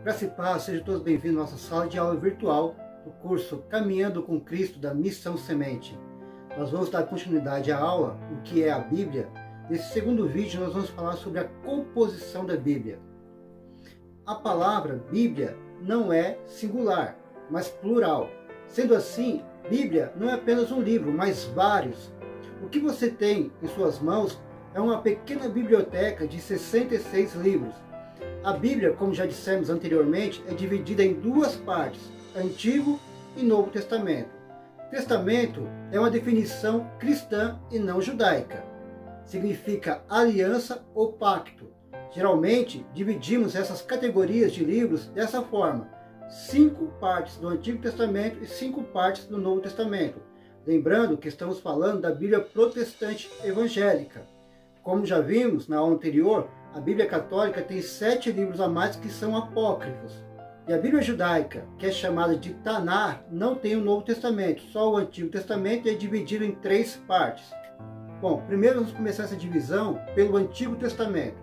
Graça e paz, sejam todos bem-vindos à nossa sala de aula virtual do curso Caminhando com Cristo da Missão Semente. Nós vamos dar continuidade à aula, o que é a Bíblia. Nesse segundo vídeo nós vamos falar sobre a composição da Bíblia. A palavra Bíblia não é singular, mas plural. Sendo assim, Bíblia não é apenas um livro, mas vários. O que você tem em suas mãos é uma pequena biblioteca de 66 livros. A Bíblia, como já dissemos anteriormente, é dividida em duas partes, Antigo e Novo Testamento. Testamento é uma definição cristã e não judaica. Significa aliança ou pacto. Geralmente, dividimos essas categorias de livros dessa forma: 5 partes do Antigo Testamento e 5 partes do Novo Testamento. Lembrando que estamos falando da Bíblia protestante evangélica. Como já vimos na aula anterior, a Bíblia católica tem 7 livros a mais que são apócrifos. E a Bíblia judaica, que é chamada de Tanar, não tem o Novo Testamento, só o Antigo Testamento, e é dividido em 3 partes. Bom, primeiro vamos começar essa divisão pelo Antigo Testamento.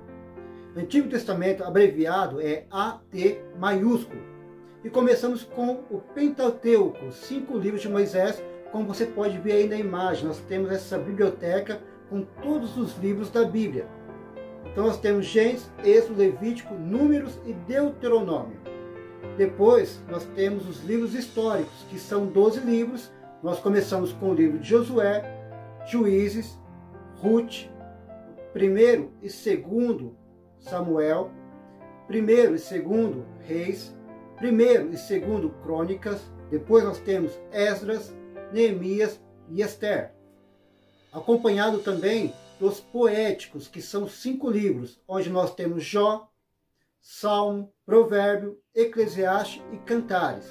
O Antigo Testamento abreviado é AT maiúsculo. E começamos com o Pentateuco, 5 livros de Moisés, como você pode ver aí na imagem. Nós temos essa biblioteca com todos os livros da Bíblia. Então nós temos Gênesis, Êxodo, Levítico, Números e Deuteronômio. Depois nós temos os livros históricos, que são 12 livros. Nós começamos com o livro de Josué, Juízes, Ruth, 1º e 2º Samuel, 1º e 2º Reis, 1º e 2º Crônicas. Depois nós temos Esdras, Neemias e Esther. Acompanhado também dos poéticos, que são 5 livros, onde nós temos Jó, Salmo, Provérbio, Eclesiastes e Cantares.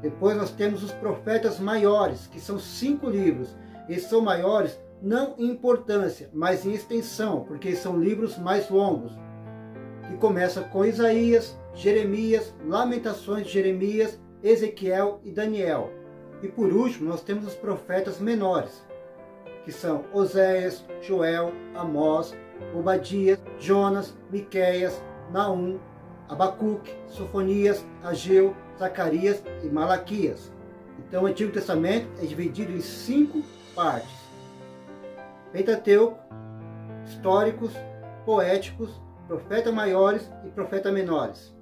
Depois nós temos os profetas maiores, que são 5 livros. Eles são maiores não em importância, mas em extensão, porque são livros mais longos. Que começa com Isaías, Jeremias, Lamentações de Jeremias, Ezequiel e Daniel. E por último nós temos os profetas menores, que são Oséias, Joel, Amós, Obadias, Jonas, Miqueias, Naum, Abacuque, Sofonias, Ageu, Zacarias e Malaquias. Então o Antigo Testamento é dividido em 5 partes: Pentateuco, históricos, poéticos, profetas maiores e profetas menores.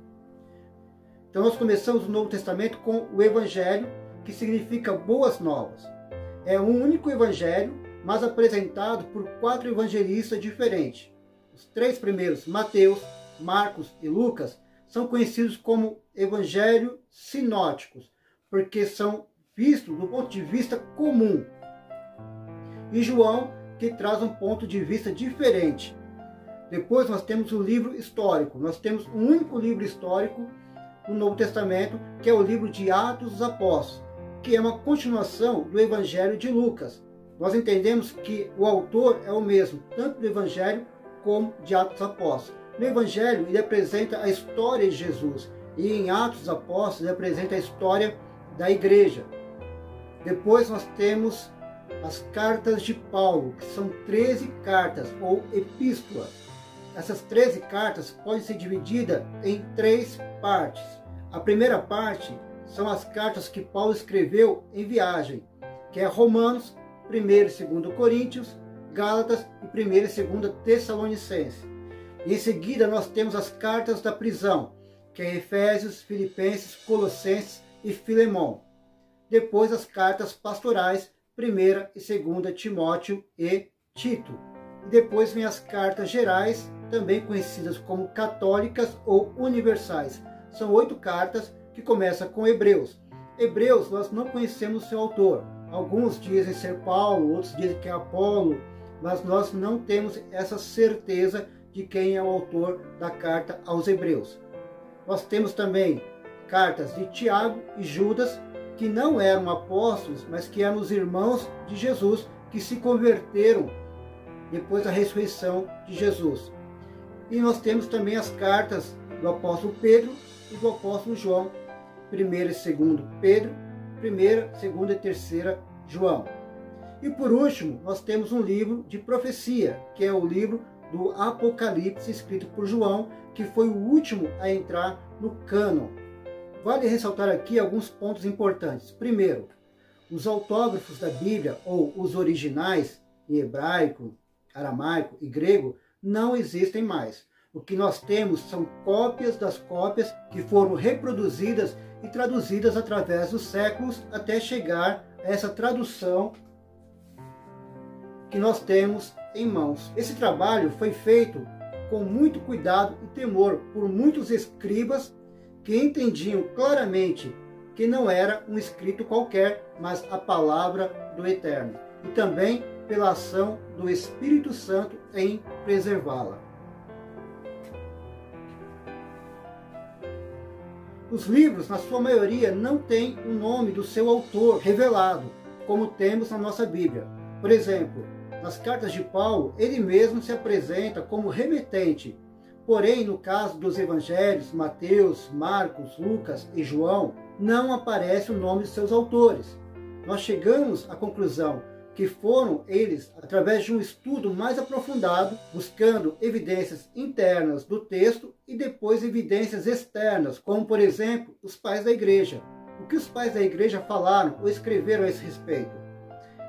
Então nós começamos o Novo Testamento com o Evangelho, que significa boas novas. É um único evangelho, mas apresentado por 4 evangelistas diferentes. Os 3 primeiros, Mateus, Marcos e Lucas, são conhecidos como evangelhos sinóticos, porque são vistos do ponto de vista comum. E João, que traz um ponto de vista diferente. Depois nós temos o livro histórico. Nós temos um único livro histórico no Novo Testamento, que é o livro de Atos dos Apóstolos, que é uma continuação do Evangelho de Lucas. Nós entendemos que o autor é o mesmo, tanto do Evangelho como de Atos dos Apóstolos. No Evangelho ele apresenta a história de Jesus, e em Atos dos Apóstolos ele apresenta a história da igreja. Depois nós temos as cartas de Paulo, que são 13 cartas ou epístolas. Essas 13 cartas podem ser divididas em 3 partes. A primeira parte são as cartas que Paulo escreveu em viagem, que é Romanos, 1º e 2º Coríntios, Gálatas e 1º e 2º Tessalonicenses. E em seguida nós temos as cartas da prisão, que é Efésios, Filipenses, Colossenses e Filemão. Depois as cartas pastorais, 1ª e 2ª Timóteo e Tito. E depois vem as cartas gerais, também conhecidas como católicas ou universais. São 8 cartas que começam com Hebreus. Hebreus nós não conhecemos seu autor. Alguns dizem ser Paulo, outros dizem que é Apolo, mas nós não temos essa certeza de quem é o autor da carta aos Hebreus. Nós temos também cartas de Tiago e Judas, que não eram apóstolos, mas que eram os irmãos de Jesus, que se converteram depois da ressurreição de Jesus. E nós temos também as cartas do apóstolo Pedro e do apóstolo João, 1º e 2º Pedro, 1ª, 2ª e 3ª João. E por último, nós temos um livro de profecia, que é o livro do Apocalipse escrito por João, que foi o último a entrar no cânon. Vale ressaltar aqui alguns pontos importantes. Primeiro, os autógrafos da Bíblia, ou os originais, em hebraico, aramaico e grego, não existem mais. O que nós temos são cópias das cópias que foram reproduzidas e traduzidas através dos séculos até chegar a essa tradução que nós temos em mãos. Esse trabalho foi feito com muito cuidado e temor por muitos escribas que entendiam claramente que não era um escrito qualquer, mas a palavra do Eterno, e também pela ação do Espírito Santo em preservá-la. Os livros, na sua maioria, não têm o nome do seu autor revelado, como temos na nossa Bíblia. Por exemplo, nas cartas de Paulo, ele mesmo se apresenta como remetente. Porém, no caso dos evangelhos, Mateus, Marcos, Lucas e João, não aparece o nome de seus autores. Nós chegamos à conclusão que foram eles, através de um estudo mais aprofundado, buscando evidências internas do texto e depois evidências externas, como, por exemplo, os pais da igreja. O que os pais da igreja falaram ou escreveram a esse respeito?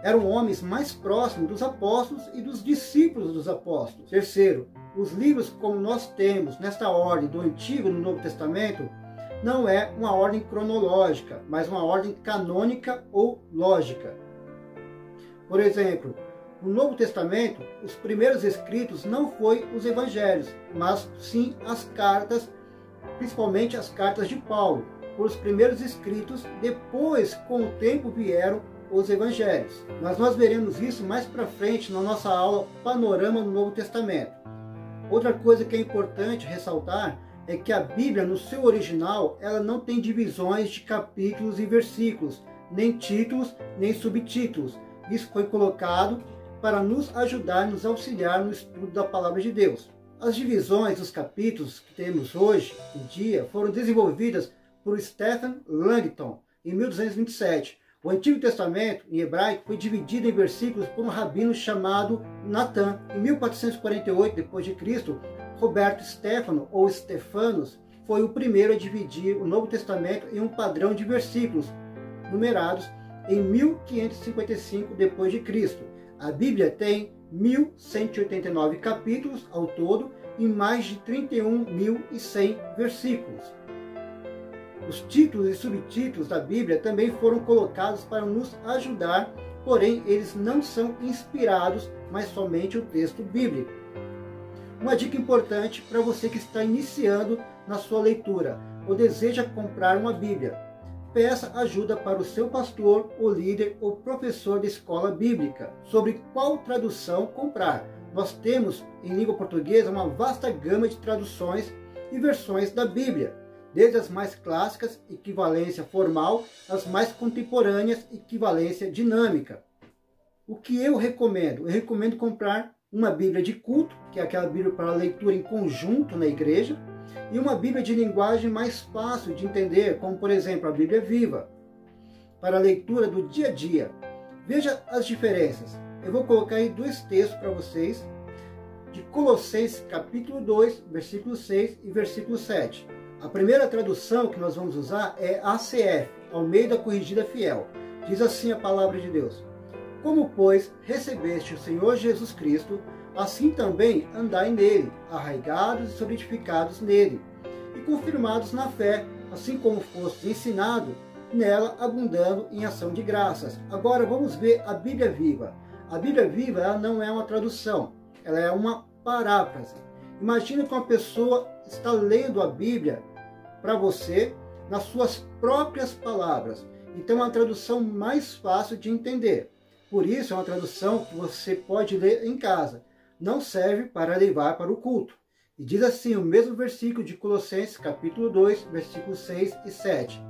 Eram homens mais próximos dos apóstolos e dos discípulos dos apóstolos. Terceiro, os livros como nós temos nesta ordem do Antigo e do Novo Testamento não é uma ordem cronológica, mas uma ordem canônica ou lógica. Por exemplo, no Novo Testamento, os primeiros escritos não foram os evangelhos, mas sim as cartas, principalmente as cartas de Paulo. Por os primeiros escritos, depois, com o tempo, vieram os evangelhos. Mas nós veremos isso mais para frente na nossa aula Panorama do Novo Testamento. Outra coisa que é importante ressaltar é que a Bíblia, no seu original, ela não tem divisões de capítulos e versículos, nem títulos, nem subtítulos. Isso foi colocado para nos ajudar, nos auxiliar no estudo da Palavra de Deus. As divisões dos capítulos que temos hoje em dia foram desenvolvidas por Stephen Langton em 1227. O Antigo Testamento, em hebraico, foi dividido em versículos por um rabino chamado Natan. Em 1448 d.C., Roberto Stefano, ou Stefanos, foi o primeiro a dividir o Novo Testamento em um padrão de versículos numerados em 1555 d.C. A Bíblia tem 1189 capítulos ao todo e mais de 31.100 versículos. Os títulos e subtítulos da Bíblia também foram colocados para nos ajudar, porém eles não são inspirados, mas somente o texto bíblico. Uma dica importante para você que está iniciando na sua leitura ou deseja comprar uma Bíblia. Peça ajuda para o seu pastor, ou líder, ou professor de escola bíblica sobre qual tradução comprar. Nós temos em língua portuguesa uma vasta gama de traduções e versões da Bíblia, desde as mais clássicas, equivalência formal, as mais contemporâneas, equivalência dinâmica. O que eu recomendo? Eu recomendo comprar uma Bíblia de culto, que é aquela Bíblia para leitura em conjunto na igreja, e uma Bíblia de linguagem mais fácil de entender, como por exemplo a Bíblia Viva, para a leitura do dia a dia. Veja as diferenças. Eu vou colocar aí dois textos para vocês, de Colossenses capítulo 2, versículo 6 e versículo 7. A primeira tradução que nós vamos usar é ACF, Almeida Corrigida Fiel. Diz assim a palavra de Deus: Como, pois, recebeste o Senhor Jesus Cristo, assim também andai nele, arraigados e solidificados nele, e confirmados na fé, assim como fostes ensinado, nela abundando em ação de graças. Agora vamos ver a Bíblia Viva. A Bíblia Viva ela não é uma tradução, ela é uma paráfrase. Imagina que uma pessoa está lendo a Bíblia para você nas suas próprias palavras. Então é uma tradução mais fácil de entender. Por isso é uma tradução que você pode ler em casa. Não serve para levar para o culto. E diz assim o mesmo versículo de Colossenses capítulo 2, versículos 6 e 7.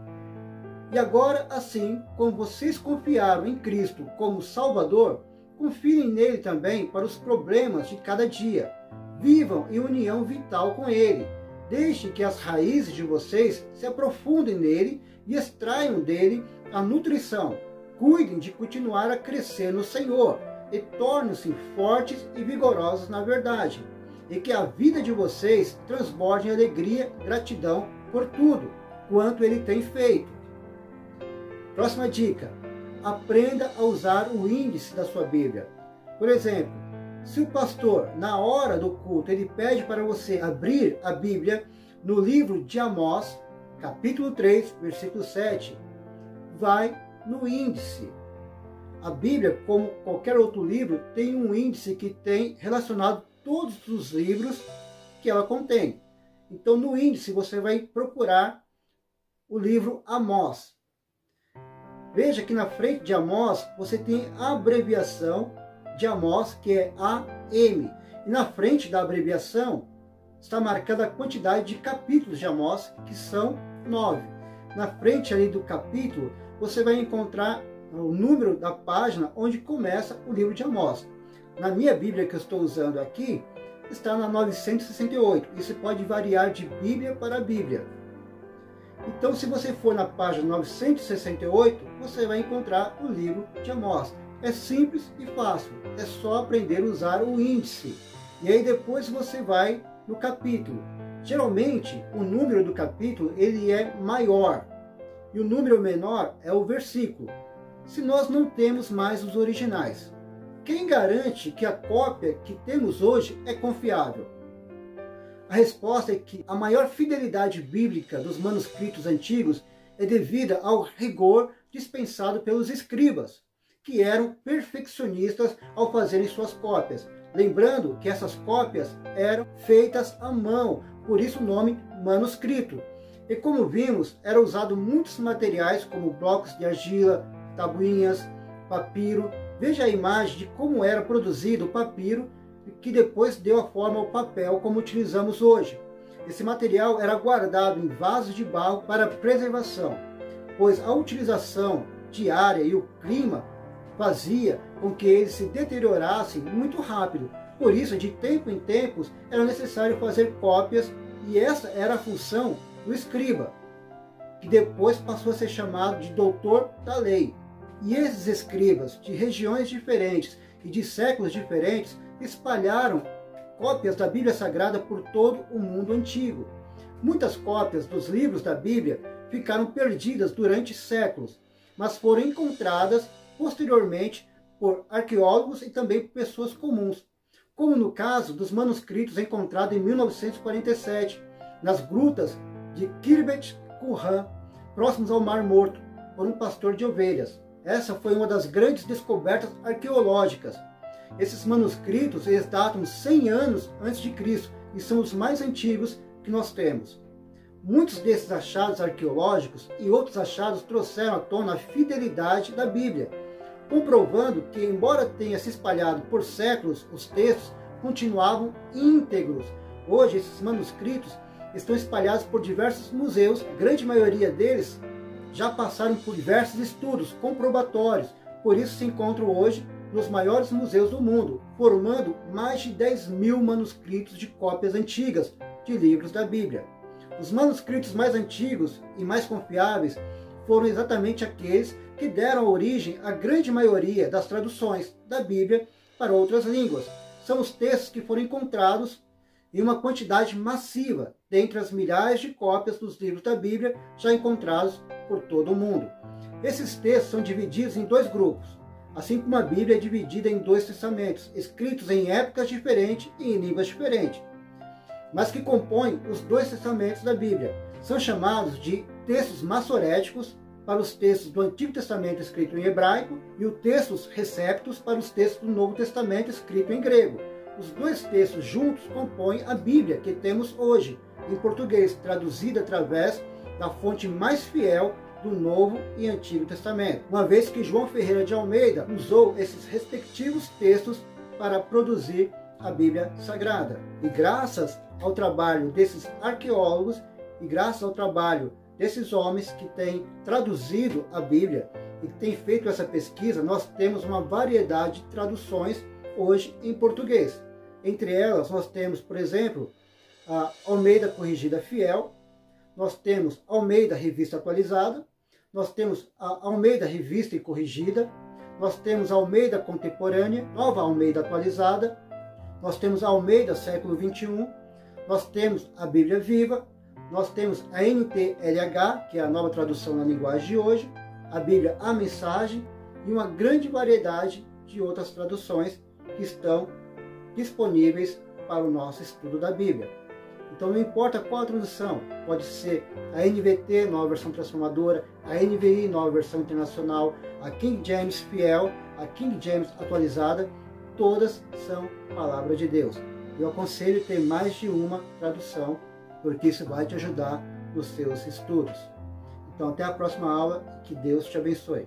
E agora, assim como vocês confiaram em Cristo como Salvador, confiem nele também para os problemas de cada dia. Vivam em união vital com ele. Deixem que as raízes de vocês se aprofundem nele e extraiam dele a nutrição. Cuidem de continuar a crescer no Senhor e tornem-se fortes e vigorosos na verdade. e que a vida de vocês transborde em alegria e gratidão por tudo quanto ele tem feito. Próxima dica: aprenda a usar o índice da sua Bíblia. Por exemplo, se o pastor, na hora do culto, ele pede para você abrir a Bíblia no livro de Amós, capítulo 3, versículo 7, vai no índice. A Bíblia, como qualquer outro livro, tem um índice que tem relacionado todos os livros que ela contém. Então, no índice, você vai procurar o livro Amós. Veja que na frente de Amós, você tem a abreviação de Amós, que é AM. E na frente da abreviação, está marcada a quantidade de capítulos de Amós, que são 9. Na frente ali do capítulo, você vai encontrar o número da página onde começa o livro de Amós. Na minha Bíblia que eu estou usando aqui, está na 968. Isso pode variar de Bíblia para Bíblia. Então, se você for na página 968, você vai encontrar o livro de Amós. É simples e fácil. É só aprender a usar o índice. E aí depois você vai no capítulo. Geralmente, o número do capítulo ele é maior. E o número menor é o versículo. Se nós não temos mais os originais, quem garante que a cópia que temos hoje é confiável? A resposta é que a maior fidelidade bíblica dos manuscritos antigos é devida ao rigor dispensado pelos escribas, que eram perfeccionistas ao fazerem suas cópias. Lembrando que essas cópias eram feitas à mão, por isso o nome manuscrito. E como vimos, eram usados muitos materiais como blocos de argila, tabuinhas, papiro. Veja a imagem de como era produzido o papiro, que depois deu a forma ao papel como utilizamos hoje. Esse material era guardado em vasos de barro para preservação, pois a utilização diária e o clima fazia com que eles se deteriorassem muito rápido. Por isso, de tempo em tempos, era necessário fazer cópias, e essa era a função do escriba, que depois passou a ser chamado de doutor da lei. E esses escribas de regiões diferentes e de séculos diferentes espalharam cópias da Bíblia Sagrada por todo o mundo antigo. Muitas cópias dos livros da Bíblia ficaram perdidas durante séculos, mas foram encontradas posteriormente por arqueólogos e também por pessoas comuns, como no caso dos manuscritos encontrados em 1947, nas grutas de Khirbet Qumran, próximos ao Mar Morto, por um pastor de ovelhas. Essa foi uma das grandes descobertas arqueológicas. Esses manuscritos eles datam 100 anos antes de Cristo e são os mais antigos que nós temos. Muitos desses achados arqueológicos e outros achados trouxeram à tona a fidelidade da Bíblia, comprovando que, embora tenha se espalhado por séculos, os textos continuavam íntegros. Hoje, esses manuscritos estão espalhados por diversos museus, a grande maioria deles já passaram por diversos estudos comprobatórios, por isso se encontram hoje nos maiores museus do mundo, formando mais de 10.000 manuscritos de cópias antigas de livros da Bíblia. Os manuscritos mais antigos e mais confiáveis foram exatamente aqueles que deram origem à grande maioria das traduções da Bíblia para outras línguas. São os textos que foram encontrados em uma quantidade massiva dentre as milhares de cópias dos livros da Bíblia já encontrados por todo o mundo. Esses textos são divididos em dois grupos, assim como a Bíblia é dividida em dois testamentos, escritos em épocas diferentes e em línguas diferentes, mas que compõem os dois testamentos da Bíblia. São chamados de textos massoréticos para os textos do Antigo Testamento escrito em hebraico e os textos receptos para os textos do Novo Testamento escrito em grego. Os dois textos juntos compõem a Bíblia que temos hoje, em português, traduzida através da fonte mais fiel do Novo e Antigo Testamento, uma vez que João Ferreira de Almeida usou esses respectivos textos para produzir a Bíblia Sagrada. E graças ao trabalho desses arqueólogos e graças ao trabalho desses homens que têm traduzido a Bíblia e que têm feito essa pesquisa, nós temos uma variedade de traduções hoje em português. Entre elas, nós temos, por exemplo, a Almeida Corrigida Fiel, nós temos Almeida Revista Atualizada, nós temos a Almeida Revista e Corrigida, nós temos a Almeida Contemporânea, Nova Almeida Atualizada, nós temos a Almeida, século 21, nós temos a Bíblia Viva, nós temos a NTLH, que é a nova tradução na linguagem de hoje, a Bíblia A Mensagem e uma grande variedade de outras traduções que estão disponíveis para o nosso estudo da Bíblia. Então não importa qual a tradução, pode ser a NVT, nova versão transformadora, a NVI, nova versão internacional, a King James fiel, a King James atualizada, todas são palavra de Deus. Eu aconselho ter mais de uma tradução, porque isso vai te ajudar nos seus estudos. Então até a próxima aula, que Deus te abençoe.